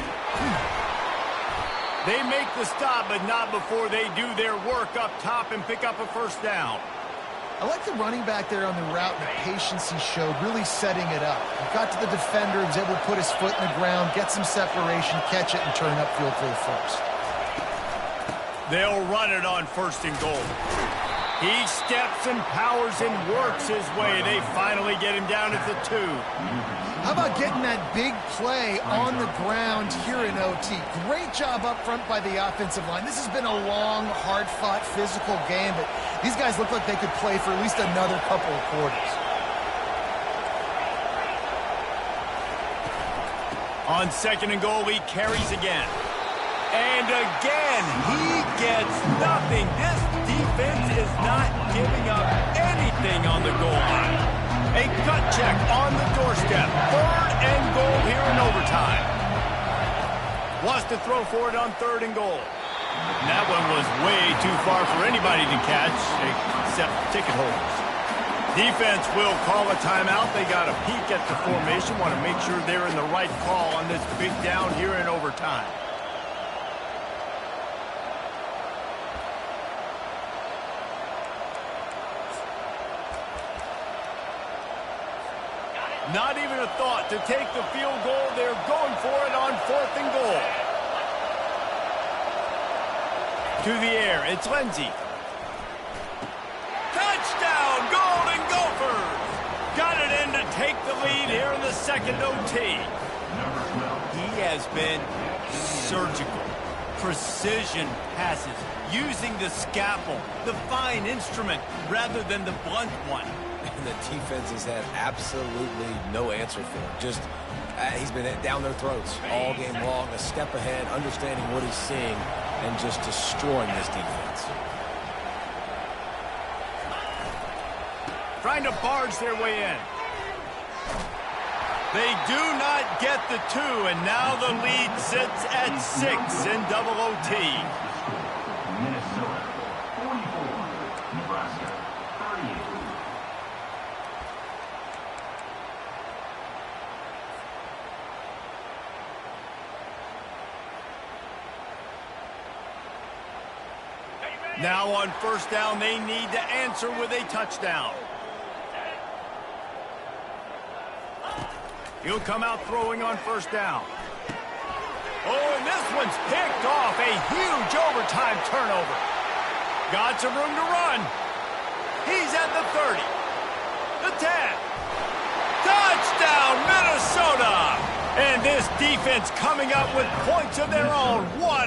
They make the stop, but not before they do their work up top and pick up a 1st down. I like the running back there on the route and the patience he showed, really setting it up. He got to the defender, was able to put his foot in the ground, get some separation, catch it, and turn upfield for the 1st. They'll run it on 1st and goal. He steps and powers and works his way. They finally get him down at the 2. How about getting that big play on the ground here in OT? Great job up front by the offensive line. This has been a long, hard-fought, physical game, but these guys look like they could play for at least another couple of quarters. On 2nd and goal, he carries again. And again, he gets nothing. This defense is not giving up anything on the goal line. A gut check on the doorstep. 3rd and goal here in overtime. Wants to throw for it on 3rd and goal. And that one was way too far for anybody to catch, except ticket holders. Defense will call a timeout. They got a peek at the formation. Want to make sure they're in the right call on this big down here in overtime. Not even a thought to take the field goal. They're going for it on 4th and goal. To the air, it's Lindsey. Touchdown, Golden Gophers! Got it in to take the lead here in the second OT. He has been surgical. Precision passes, using the scalpel, the fine instrument, rather than the blunt one. And the defense has had absolutely no answer for him. Just, he's been down their throats all game long, a step ahead, understanding what he's seeing, and just destroying this defense. Trying to barge their way in. They do not get the 2, and now the lead sits at 6 in double OT. Minnesota 44, Nebraska 38. Now on first down, they need to answer with a touchdown. He'll come out throwing on first down. Oh, and this one's picked off. A huge overtime turnover. Got some room to run. He's at the 30. The 10. Touchdown, Minnesota! And this defense coming up with points of their own. What